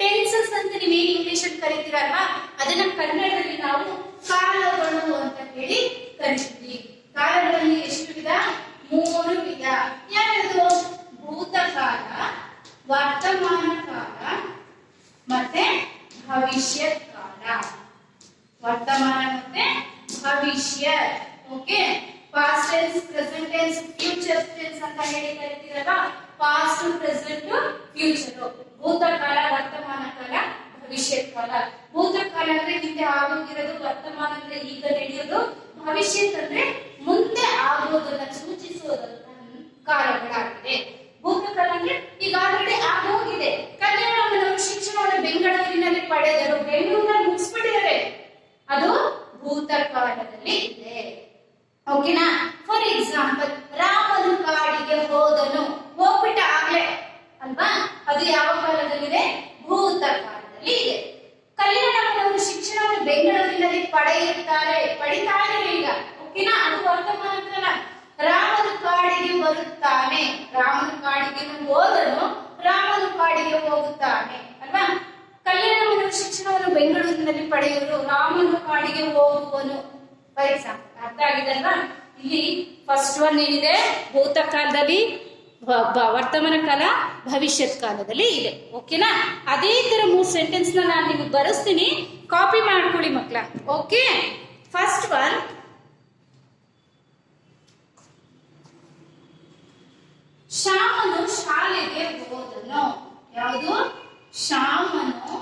ಟೆನ್ಸಸ್ ಅಂತ ನೀವೇನು ಇಂಗ್ಲಿಷ್ ಅಲ್ಲಿ ಕರಿತೀರಲ್ವಾ, ಅದನ್ನ ಕನ್ನಡದಲ್ಲಿ ನಾವು ಕಾಲಗಳು ಅಂತ ಹೇಳಿ ಕರಿತೀವಿ. ಕಾಲಗಳಲ್ಲಿ ಎಷ್ಟು ವಿಧ? 3 ವಿಧ. ಯಾವುದು? ಭೂತಕಾಲ, ವರ್ತಮಾನ ಕಾಲ ಮತ್ತೆ ಭವಿಷ್ಯತ್ ಕಾಲ. ವರ್ತಮಾನ ಮತ್ತೆ ಭವಿಷ್ಯ. Okay? Past tense, present tense, future tense ಅಂತ ಹೇಳಿ ಕರಿತೀರಲ್ಲ. Past, present, future. ಭೂತಕಾಲ, ವರ್ತಮಾನ ಕಾಲ, ಭವಿಷ್ಯತ್ ಕಾಲ. ಭೂತಕಾಲ ಅಂದ್ರೆ ಹಿಂದೆ ಆಗೋಗಿರೋದು, ವರ್ತಮಾನ ಅಂದ್ರೆ ಈಗ ನಡೆಯೋದು, ಭವಿಷ್ಯತ್ ಅಂದ್ರೆ ಮುಂದೆ ಆಗೋದನ್ನ ಸೂಚಿಸೋದಂತ ಕಾಲಗಳಾಗಿದೆ. ಭೂತಕಾಲ ಅಂದ್ರೆ ಈಗ ಆಲ್ರೆಡಿ ಆಗೋಗಿದೆ. ಕಲ್ಯಾಣಮ್ಮನವರು ಶಿಕ್ಷಣವನ್ನು ಬೆಂಗಳೂರಿನಲ್ಲಿ ಪಡೆದರು. ಬೆಂಗಳೂರಿನಲ್ಲಿ ಮುಗಿಸ್ಬಿಟ್ಟಿದ್ದಾರೆ, ಅದು ಭೂತಕಾಲದಲ್ಲಿ ಇದೆ. ಓಕೆನಾ? ಫಾರ್ ಎಕ್ಸಾಂಪಲ್, ರಾಮನು ಕಾಡಿಗೆ ಹೋದನು. ಹೋಗ್ಬಿಟ್ಟ ಆಗ್ಲೇ ಅಲ್ವಾ? ಅದು ಯಾವ ಕಾಲದಲ್ಲಿದೆ? ಭೂತಕಾಲದಲ್ಲಿ ಇದೆ. ಕಲ್ಯಾಣಮ್ಮನವರು ಶಿಕ್ಷಣವನ್ನು ಬೆಂಗಳೂರಿನಲ್ಲಿ ಪಡೆಯುತ್ತಾರೆ. ಪಡಿತಾ ಇದ್ದಾರೆ ಈಗ. ಓಕೆನಾ? ಅದು ವರ್ತಮಾನ ಕಾಲ. ರಾಮನು ಕಾಡಿಗೆ ಬರುತ್ತಾನೆ. ರಾಮನು ಕಾಡಿಗೆ ಹೋದನು, ರಾಮನು ಕಾಡಿಗೆ ಹೋಗುತ್ತಾನೆ ಅಲ್ವಾ? ಕಲ್ಯಾಣಮ್ಮನವರು ಶಿಕ್ಷಣವನ್ನು ಬೆಂಗಳೂರಿನಲ್ಲಿ ಪಡೆಯುವರು. ರಾಮನು ಕಾಡಿಗೆ ಹೋಗುವನು. ಫಾರ್ ಎಕ್ಸಾಂಪಲ್, ಅರ್ಥ ಆಗಿದೆ ಅಲ್ವಾ? ಇಲ್ಲಿ ಫಸ್ಟ್ ಒನ್ ಏನಿದೆ? ಭೂತಕಾಲದಲ್ಲಿ, ವರ್ತಮಾನ ಕಾಲ, ಭವಿಷ್ಯತ್ ಕಾಲದಲ್ಲಿ ಇದೆ. ಓಕೆನಾ? ಅದೇ ತರ 3 ಸೆಂಟೆನ್ಸ್ ನಾನು ನಿಮಗೆ ಬರೆಸ್ತೀನಿ, ಕಾಪಿ ಮಾಡ್ಕೊಳ್ಳಿ ಮಕ್ಕಳ. ಓಕೆ? ಫಸ್ಟ್ ಒನ್, ಶ್ಯಾಮನು ಶಾಲೆಗೆ ಹೋದನು. ಯಾವುದು? ಶ್ಯಾಮನು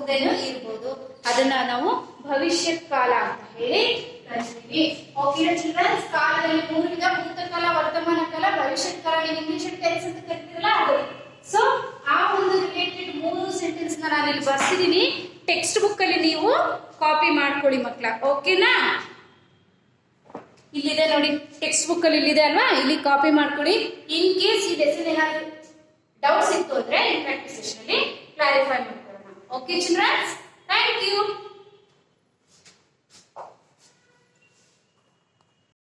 ಹೋಗದೇನೂ ಇರ್ಬೋದು. ಅದನ್ನ ನಾವು ಭವಿಷ್ಯತ್ ಕಾಲ ಅಂತ ಹೇಳಿ ಕರಿತೀವಿ. ಓಕೆ ಚಿಲ್ಡ್ರನ್ಸ್, ಕಾಲದಲ್ಲಿ 3 ವಿಧ: ಭೂತಕಾಲ, ವರ್ತಮಾನ ಕಾಲ, ಭವಿಷ್ಯತ್ ಕಾಲ. ನೀವು ಇಂಗ್ಲಿಷ್ ಟೆನ್ಸ್ ಅಂತ ಕರಿತೀರಲ್ಲ ಅದು. ಸೊ ಆ ಒಂದು ರಿಲೇಟೆಡ್ 3 ಸೆಂಟೆನ್ಸ್ ನಾನು ಇಲ್ಲಿ ಬರ್ಸಿದೀನಿ. ಟೆಕ್ಸ್ಟ್ ಬುಕ್ ಅಲ್ಲಿ ನೀವು ಕಾಪಿ ಮಾಡ್ಕೊಳ್ಳಿ ಮಕ್ಕಳ. ಓಕೆನಾ? ಇಲ್ಲಿದೆ ನೋಡಿ, ಟೆಕ್ಸ್ಟ್ ಬುಕ್ ಅಲ್ಲಿ ಇಲ್ಲಿದೆ ಅಲ್ವಾ, ಇಲ್ಲಿ ಕಾಪಿ ಮಾಡ್ಕೊಳ್ಳಿ. ಇನ್ ಕೇಸ್ ಈ ಲೆಸನ್ ಏನಾದ್ರು ಡೌಟ್ಸ್ ಇತ್ತು ಅಂದ್ರೆ ಪ್ರಾಕ್ಟೀಸ್ ಸೆಷನ್ ಅಲ್ಲಿ ಕ್ಲಾರಿಫೈ ಮಾಡ್ಕೊಳ್ಳೋಣ. Okay childrens, thank you.